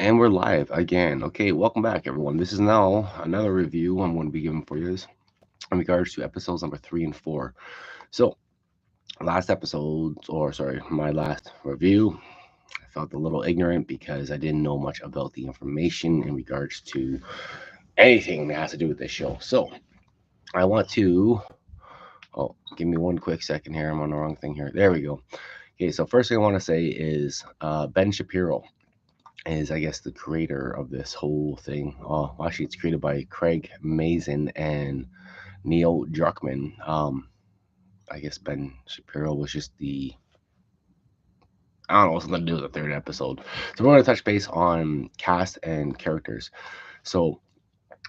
And we're live again. Okay, welcome back, everyone. This is now another review I'm going to be giving for you in regards to episodes number 3 and 4. So, last episode, or sorry, my last review, I felt a little ignorant because I didn't know much about the information in regards to anything that has to do with this show. So, I want to. Oh, give me one quick second here. I'm on the wrong thing here. There we go. Okay, so first thing I want to say is Ben Shapiro is, I guess, the creator of this whole thing. Actually, it's created by Craig Mazin and Neil Druckmann. I guess Ben Shapiro was just I don't know, something to do with the third episode. So we're going to touch base on cast and characters. So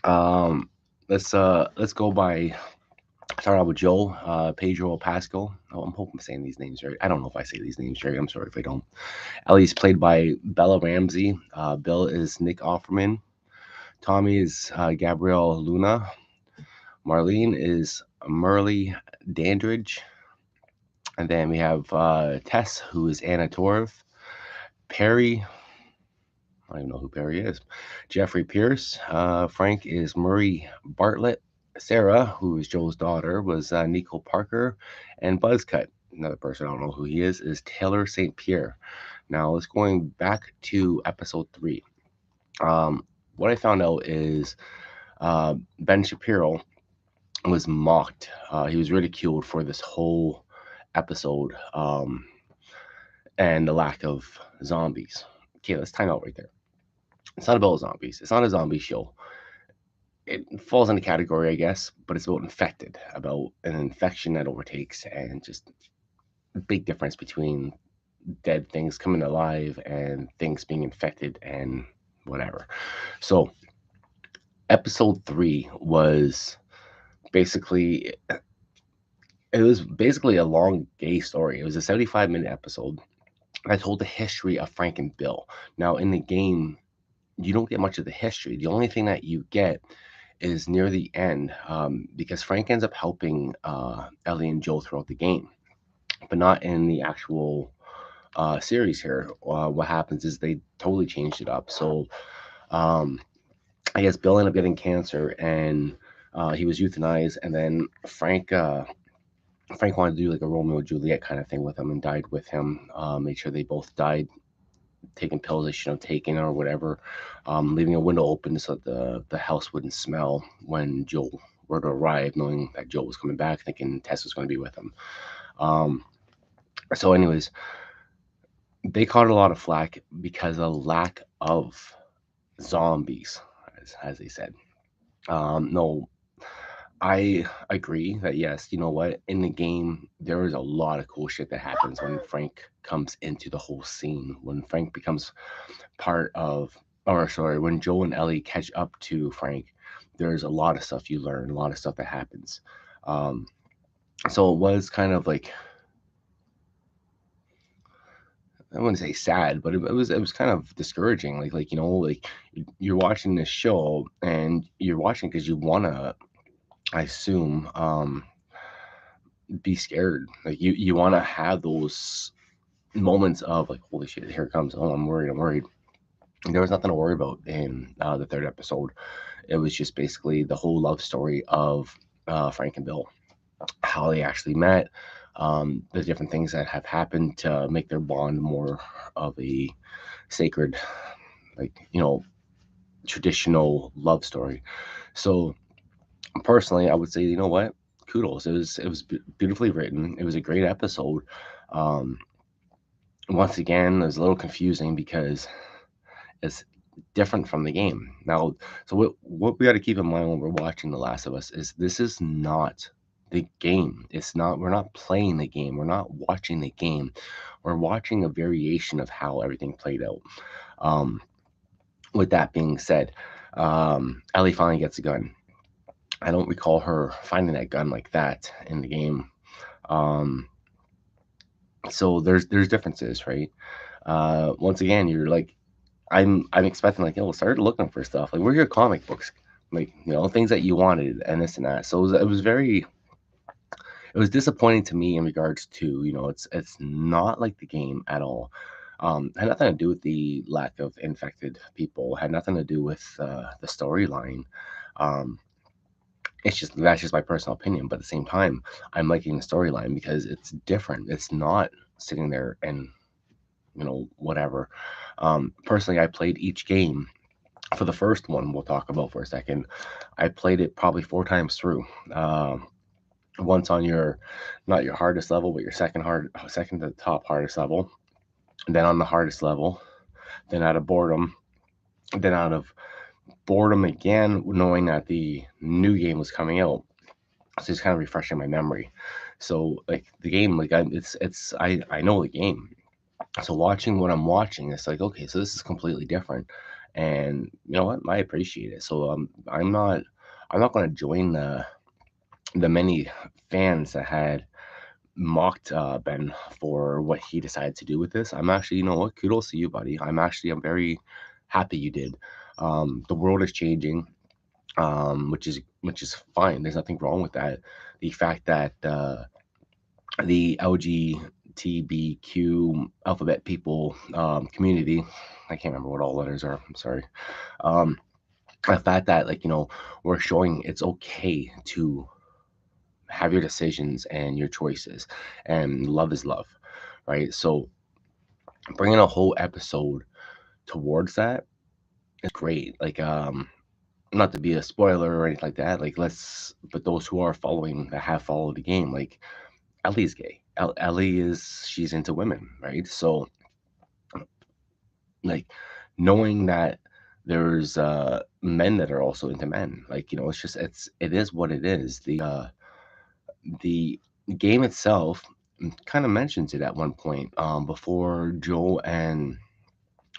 um, let's go by start out with Joe, Pedro Pascal. Oh, I'm hoping I'm saying these names right. I don't know if I say these names right. I'm sorry if I don't. Ellie's played by Bella Ramsey. Bill is Nick Offerman. Tommy is Gabrielle Luna. Marlene is Merle Dandridge. And then we have Tess, who is Anna Torv. Perry, I don't even know who Perry is. Jeffrey Pierce. Frank is Murray Bartlett. Sarah, who is Joe's daughter, was Nico Parker. And Buzzcut, another person I don't know who he is Taylor St. Pierre. Now, let's going back to episode 3. What I found out is Ben Shapiro was mocked. He was ridiculed for this whole episode and the lack of zombies. Okay, let's time out right there. It's not about zombies. It's not a zombie show. It falls in the category, I guess, but it's about infected, about an infection that overtakes, and just a big difference between dead things coming alive and things being infected and whatever. So, episode 3 was basically a long gay story. It was a 75-minute episode that told the history of Frank and Bill. Now, in the game, you don't get much of the history. The only thing that you get is near the end, because Frank ends up helping Ellie and Joe throughout the game, but not in the actual series here. What happens is they totally changed it up. So, um, I guess Bill ended up getting cancer, and he was euthanized, and then Frank wanted to do like a Romeo and Juliet kind of thing with him and died with him. Made sure they both died taking pills they shouldn't have taken or whatever. Leaving a window open so that the house wouldn't smell when Joe were to arrive, knowing that Joe was coming back, thinking Tess was going to be with him. Um, so, anyways, they caught a lot of flack because of lack of zombies, as they said. No, I agree that yes, you know what? In the game, there is a lot of cool shit that happens when Frank comes into the whole scene. When Frank becomes part of, or sorry, when Joe and Ellie catch up to Frank, there's a lot of stuff you learn, a lot of stuff that happens. Um, so it was kind of like, I wouldn't say sad, but it was kind of discouraging. Like you're watching this show and you're watching because you wanna, I assume, be scared. Like you want to have those moments of like, holy shit, here it comes. Oh, I'm worried. I'm worried. And there was nothing to worry about in the third episode. It was just basically the whole love story of Frank and Bill, how they actually met, the different things that have happened to make their bond more of a sacred, like, traditional love story. So personally, I would say, you know what? Kudos. It was beautifully written. It was a great episode. Um, Once again, it was a little confusing because it's different from the game. Now, so what we got to keep in mind when we're watching The Last of Us is this is not the game. It's not, we're not playing the game. We're not watching the game. We're watching a variation of how everything played out. Um, with that being said, Ellie finally gets a gun. I don't recall her finding that gun like that in the game. Um, so there's differences, right? Once again, you're like, I'm expecting like, start looking for stuff. Like, where are your comic books? Like, things that you wanted and this and that. So it was disappointing to me in regards to, it's not like the game at all. Had nothing to do with the lack of infected people. Had nothing to do with the storyline. Um, it's just that's just my personal opinion. But at the same time, I'm liking the storyline because it's different. It's not sitting there and whatever. Personally, I played each game. For the first one, we'll talk about for a second. I played it probably 4 times through. Once on your not your hardest level, but your second to the top hardest level. And then on the hardest level. Then out of boredom. Then out of boredom again, knowing that the new game was coming out. So it's kind of refreshing my memory. So like the game, like I know the game. So watching what I'm watching, it's like, okay, so this is completely different, and you know what? I appreciate it. So I'm not going to join the many fans that had mocked Ben for what he decided to do with this. I'm actually, you know what? Kudos to you, buddy. I'm very happy you did. The world is changing, which is fine. There's nothing wrong with that. The fact that the LGBTQ alphabet people community. I can't remember what all letters are. I'm sorry. Um, the fact that we're showing it's okay to have your decisions and your choices, and love is love, right? So bringing a whole episode towards that is great. Not to be a spoiler or anything like that. But those who are following that have followed the game, like Ellie's gay. Ellie she's into women, right? So like knowing that there's men that are also into men, it is what it is. The game itself kind of mentions it at one point before Joel and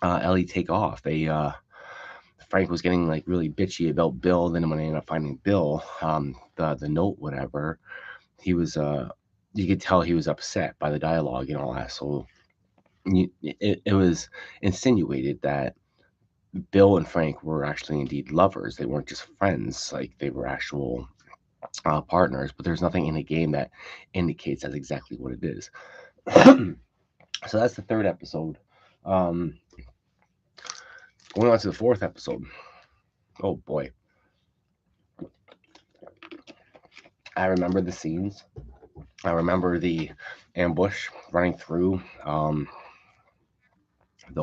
Ellie take off. They Frank was getting like really bitchy about Bill. Then when they ended up finding Bill, the note, whatever, he was you could tell he was upset by the dialogue and all that. So it was insinuated that Bill and Frank were actually indeed lovers. They weren't just friends; like they were actual partners. But there's nothing in the game that indicates that's exactly what it is. So that's the third episode. Um, Going on to the fourth episode. Oh boy, I remember the scenes. I remember the ambush running through the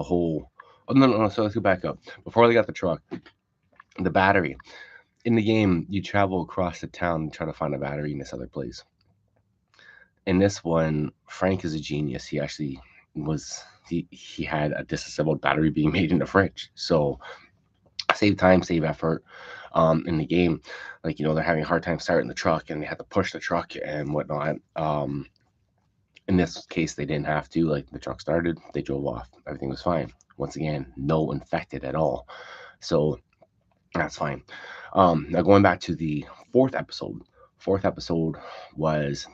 whole. Oh no, no, no! So let's go back up. Before they got the truck, the battery. In the game, you travel across the town and try to find a battery in this other place. In this one, Frank is a genius. He actually he had a disassembled battery being made in the fridge. So save time, save effort. In the game, they're having a hard time starting the truck and they had to push the truck and whatnot. In this case, they didn't have to. Like the truck started, they drove off. Everything was fine. Once again, no infected at all. So that's fine. Now going back to the fourth episode. Fourth episode was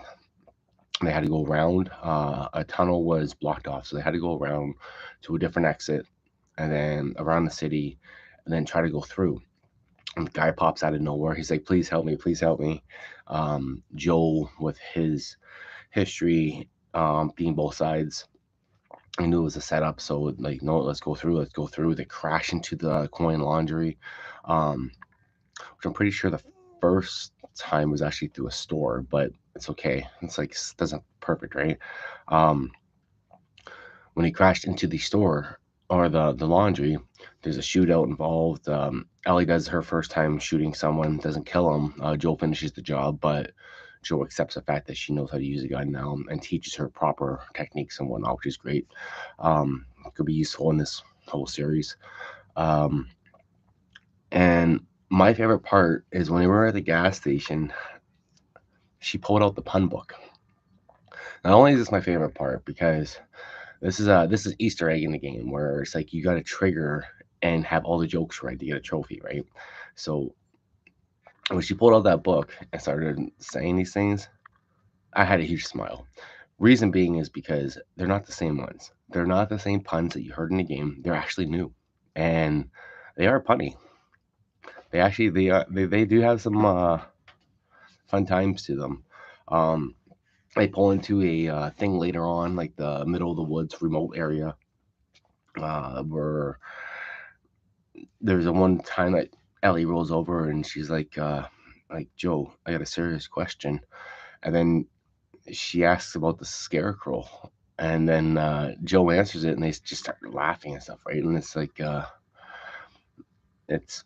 they had to go around. A tunnel was blocked off, so they had to go around to a different exit, and then around the city, and then try to go through. And the guy pops out of nowhere. He's like, "Please help me! Please help me!" Joel, with his history, being both sides, I knew it was a setup. So like, no, let's go through. Let's go through. They crash into the coin laundry. Um, which I'm pretty sure the first time was actually through a store, but it's okay. It's like doesn't perfect, right? Um, when he crashed into the store or the laundry, there's a shootout involved. Ellie does her first time shooting someone, doesn't kill him. Joel finishes the job, but Joel accepts the fact that she knows how to use a gun now and teaches her proper techniques and whatnot, which is great. Could be useful in this whole series. Um, And my favorite part is when we were at the gas station, she pulled out the pun book. Not only is this my favorite part because this is Easter egg in the game where it's like you got to trigger and have all the jokes right to get a trophy, right? So when she pulled out that book and started saying these things, I had a huge smile. Reason being is because they're not the same ones. They're not the same puns that you heard in the game. They're actually new, and they are punny. They do have some fun times to them. Um, they pull into a thing later on, like the middle of the woods, remote area, where there's a one time that Ellie rolls over and she's like, Joe, I got a serious question. And then she asks about the scarecrow. And then Joe answers it and they just start laughing and stuff, right? And it's like, it's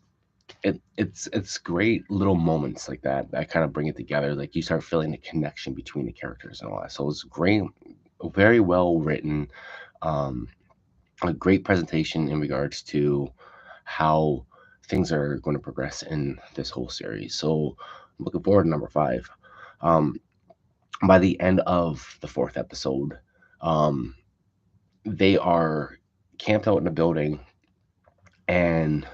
it's great little moments like that that kind of bring it together. Like you start feeling the connection between the characters and all that. So it's great, very well written, um, a great presentation in regards to how things are going to progress in this whole series. So I'm looking forward to number five. Um, by the end of the fourth episode, um, they are camped out in a building, and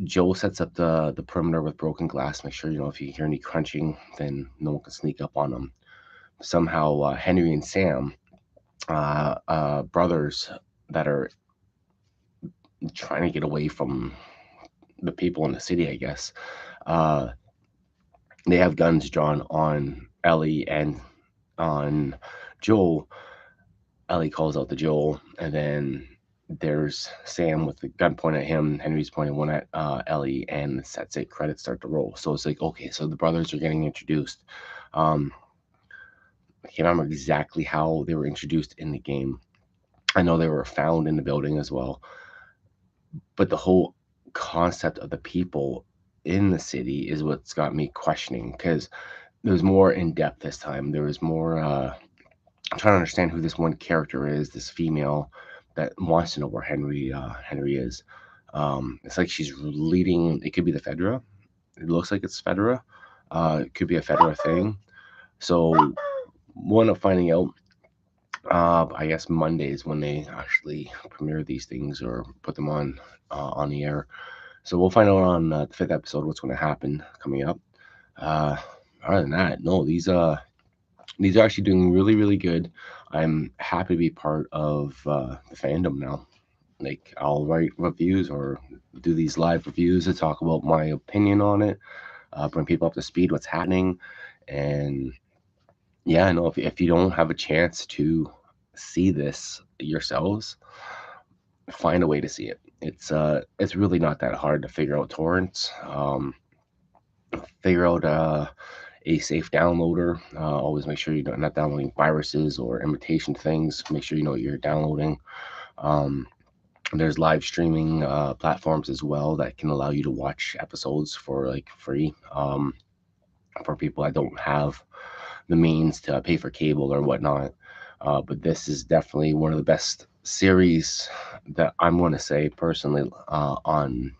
Joel sets up the perimeter with broken glass. Make sure if you hear any crunching, then no one can sneak up on them. Somehow, Henry and Sam, brothers that are trying to get away from the people in the city, I guess. Uh, they have guns drawn on Ellie and on Joel. Ellie calls out to Joel, and then there's Sam with the gun pointed at him. Henry's pointing one at Ellie, and that's it. Credits start to roll. So it's like, okay, so the brothers are getting introduced. Um, I can't remember exactly how they were introduced in the game. I know they were found in the building as well, but the whole concept of the people in the city is what's got me questioning, because there was more in depth this time. There was more. I'm trying to understand who this one character is, this female that wants to know where Henry is. It's like she's leading. It could be the Fedra. It looks like it's Fedra. It could be a Fedra thing. So we'll end up finding out. I guess Mondays when they actually premiere these things or put them on the air. So we'll find out on the fifth episode what's going to happen coming up. Uh, Other than that, no, these are actually doing really, really good. I'm happy to be part of the fandom now. Like, I'll write reviews or do these live reviews to talk about my opinion on it, bring people up to speed, what's happening. And yeah, I know if you don't have a chance to see this yourselves, find a way to see it. It's really not that hard to figure out torrents. Figure out a safe downloader. Always make sure you're not downloading viruses or imitation things. Make sure you know what you're downloading. Um, there's live streaming platforms as well that can allow you to watch episodes for like free. For people that don't have the means to pay for cable or whatnot. But this is definitely one of the best series that I'm going to say personally on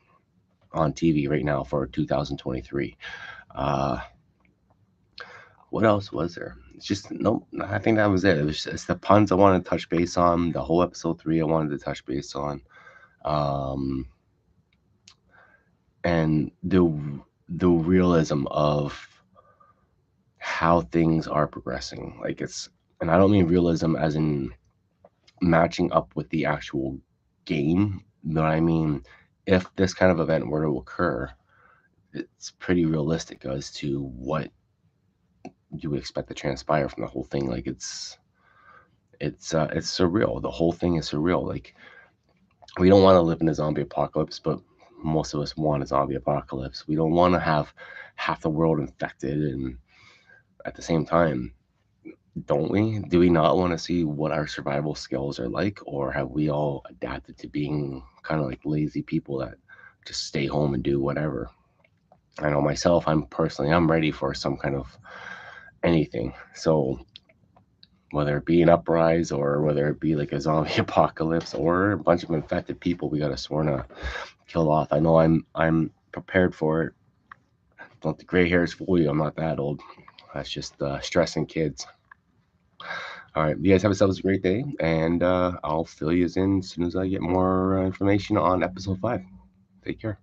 TV right now for 2023. Uh, what else was there? It's just no. I think that was it. It's the puns I wanted to touch base on. The whole episode 3 I wanted to touch base on, um, and the realism of how things are progressing. Like and I don't mean realism as in matching up with the actual game, but I mean if this kind of event were to occur, it's pretty realistic as to what you would expect to transpire from the whole thing. Like it's surreal. The whole thing is surreal. Like we don't want to live in a zombie apocalypse, but most of us want a zombie apocalypse. We don't want to have half the world infected, and at the same time, don't we? Do we not want to see what our survival skills are like, or have we all adapted to being kind of like lazy people that just stay home and do whatever? I know myself, I'm ready for some kind of anything. So whether it be an uprise or whether it be like a zombie apocalypse or a bunch of infected people we got to sworn to kill off. I know I'm prepared for it. Don't the gray hairs fool you. I'm not that old. That's just stressing kids. All right, you guys have yourselves a great day, and I'll fill you in as soon as I get more information on episode 5. Take care.